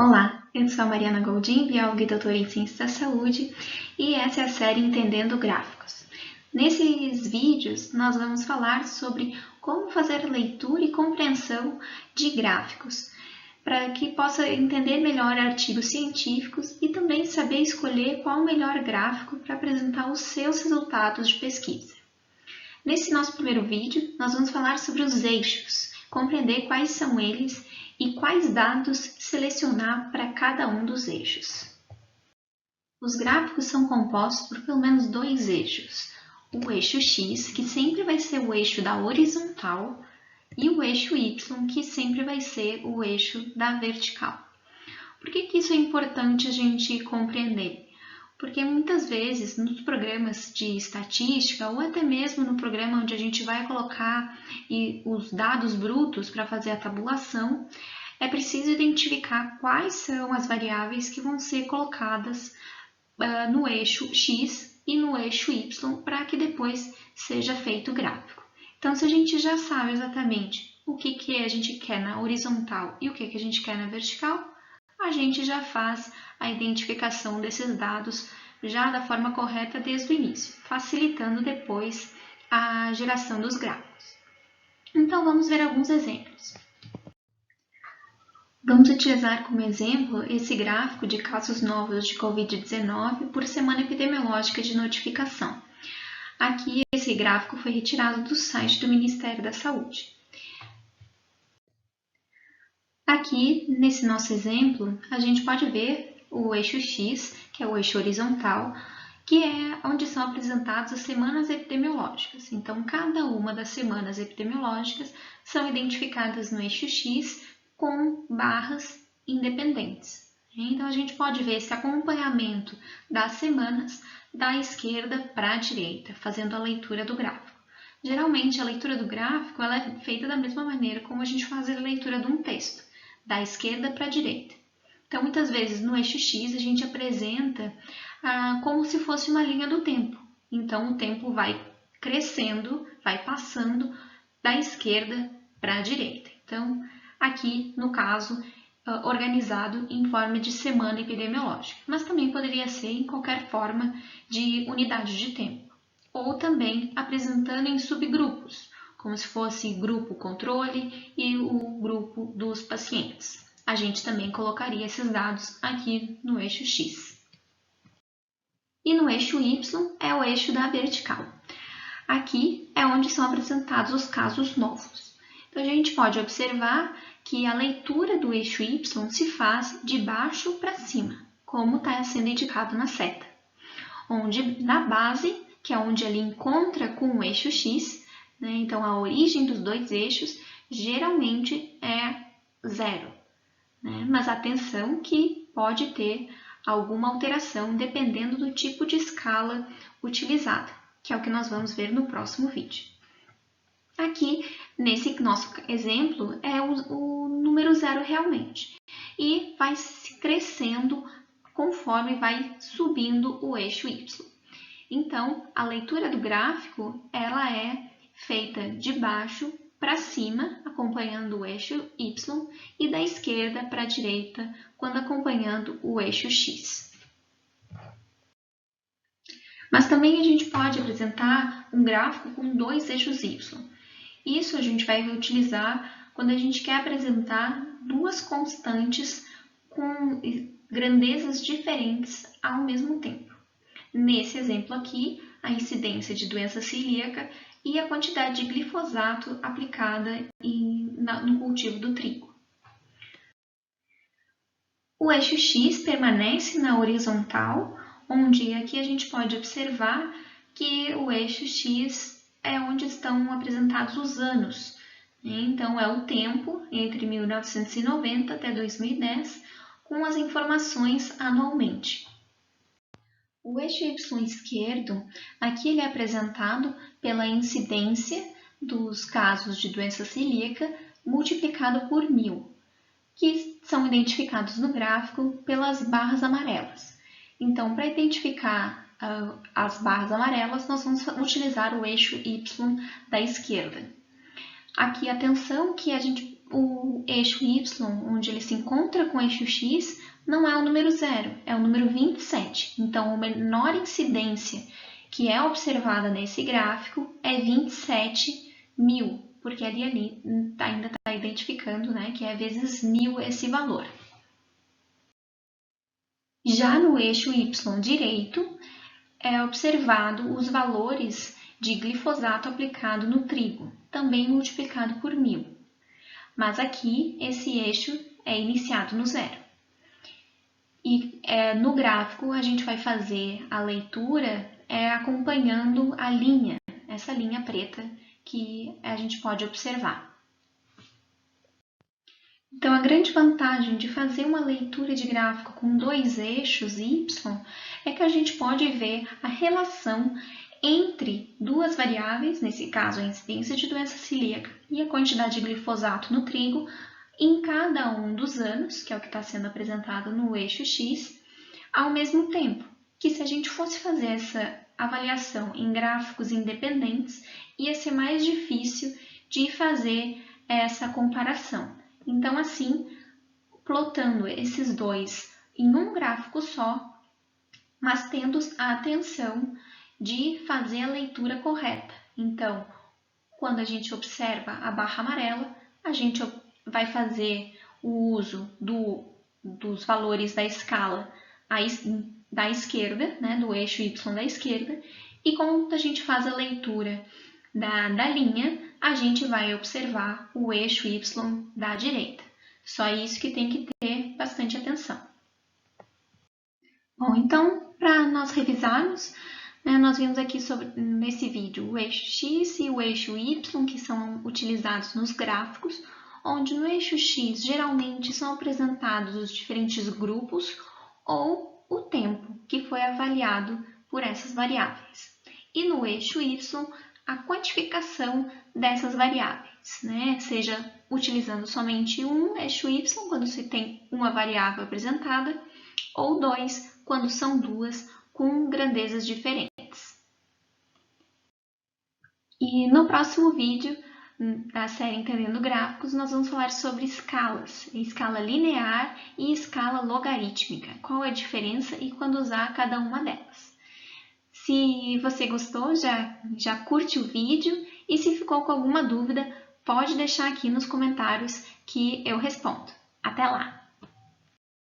Olá, eu sou a Mariana Goldin, bióloga e doutora em Ciências da Saúde, e essa é a série Entendendo Gráficos. Nesses vídeos, nós vamos falar sobre como fazer leitura e compreensão de gráficos, para que possa entender melhor artigos científicos e também saber escolher qual o melhor gráfico para apresentar os seus resultados de pesquisa. Nesse nosso primeiro vídeo, nós vamos falar sobre os eixos, compreender quais são eles e quais dados selecionar para cada um dos eixos. Os gráficos são compostos por pelo menos dois eixos. O eixo X, que sempre vai ser o eixo da horizontal, e o eixo Y, que sempre vai ser o eixo da vertical. Por que isso é importante a gente compreender? Porque muitas vezes nos programas de estatística ou até mesmo no programa onde a gente vai colocar os dados brutos para fazer a tabulação, é preciso identificar quais são as variáveis que vão ser colocadas no eixo X e no eixo Y para que depois seja feito o gráfico. Então, se a gente já sabe exatamente o que a gente quer na horizontal e o que a gente quer na vertical, a gente já faz a identificação desses dados já da forma correta desde o início, facilitando depois a geração dos gráficos. Então, vamos ver alguns exemplos. Vamos utilizar como exemplo esse gráfico de casos novos de Covid-19 por semana epidemiológica de notificação. Aqui, esse gráfico foi retirado do site do Ministério da Saúde. Aqui, nesse nosso exemplo, a gente pode ver o eixo X, que é o eixo horizontal, que é onde são apresentadas as semanas epidemiológicas. Então, cada uma das semanas epidemiológicas são identificadas no eixo X com barras independentes. Então, a gente pode ver esse acompanhamento das semanas da esquerda para a direita, fazendo a leitura do gráfico. Geralmente, a leitura do gráfico ela é feita da mesma maneira como a gente faz a leitura de um texto, da esquerda para a direita. Então, muitas vezes, no eixo X, a gente apresenta como se fosse uma linha do tempo. Então, o tempo vai crescendo, vai passando da esquerda para a direita. Então, aqui, no caso, organizado em forma de semana epidemiológica, mas também poderia ser em qualquer forma de unidade de tempo, ou também apresentando em subgrupos, como se fosse grupo controle e o grupo dos pacientes. A gente também colocaria esses dados aqui no eixo X. E no eixo Y é o eixo da vertical. Aqui é onde são apresentados os casos novos. Então, a gente pode observar que a leitura do eixo Y se faz de baixo para cima, como está sendo indicado na seta, onde na base, que é onde ele encontra com o eixo X, né, então a origem dos dois eixos geralmente é 0, né, mas atenção que pode ter alguma alteração dependendo do tipo de escala utilizada, que é o que nós vamos ver no próximo vídeo. Aqui, nesse nosso exemplo, é o número 0 realmente. E vai crescendo conforme vai subindo o eixo Y. Então, a leitura do gráfico ela é feita de baixo para cima, acompanhando o eixo Y, e da esquerda para a direita, quando acompanhando o eixo X. Mas também a gente pode apresentar um gráfico com dois eixos Y. Isso a gente vai utilizar quando a gente quer apresentar duas constantes com grandezas diferentes ao mesmo tempo. Nesse exemplo aqui, a incidência de doença celíaca e a quantidade de glifosato aplicada no cultivo do trigo. O eixo X permanece na horizontal, onde aqui a gente pode observar que o eixo X é onde estão apresentados os anos. Então, é o tempo entre 1990 até 2010, com as informações anualmente. O eixo Y esquerdo, aqui ele é apresentado pela incidência dos casos de doença celíaca multiplicado por 1000, que são identificados no gráfico pelas barras amarelas. Então, para identificar as barras amarelas, nós vamos utilizar o eixo Y da esquerda. Aqui, atenção que a gente o eixo y, onde ele se encontra com o eixo x, não é o número 0, é o número 27. Então, a menor incidência que é observada nesse gráfico é 27.000, porque ali ainda está identificando, né, que é vezes 1.000 esse valor. Já no eixo y direito, é observado os valores de glifosato aplicado no trigo, também multiplicado por 1.000. Mas aqui, esse eixo é iniciado no 0. E no gráfico, a gente vai fazer a leitura acompanhando a linha, essa linha preta que a gente pode observar. Então, a grande vantagem de fazer uma leitura de gráfico com dois eixos y é que a gente pode ver a relação entre duas variáveis, nesse caso a incidência de doença celíaca e a quantidade de glifosato no trigo, em cada um dos anos, que é o que está sendo apresentado no eixo x, ao mesmo tempo que se a gente fosse fazer essa avaliação em gráficos independentes, ia ser mais difícil de fazer essa comparação. Então, assim, plotando esses dois em um gráfico só, mas tendo a atenção de fazer a leitura correta. Então, quando a gente observa a barra amarela, a gente vai fazer o uso dos valores da escala da esquerda, né, do eixo y da esquerda, e quando a gente faz a leitura da linha, a gente vai observar o eixo y da direita. Só isso que tem que ter bastante atenção. Bom, então, para nós revisarmos, né, nós vimos aqui nesse vídeo o eixo x e o eixo y, que são utilizados nos gráficos, onde no eixo x geralmente são apresentados os diferentes grupos ou o tempo que foi avaliado por essas variáveis. E no eixo y, a quantificação dessas variáveis, né? Seja utilizando somente um eixo y, quando se tem uma variável apresentada, ou dois, quando são duas com grandezas diferentes. E no próximo vídeo da série Entendendo Gráficos, nós vamos falar sobre escalas, escala linear e escala logarítmica, qual é a diferença e quando usar cada uma delas. Se você gostou, já curte o vídeo e se ficou com alguma dúvida, pode deixar aqui nos comentários que eu respondo. Até lá!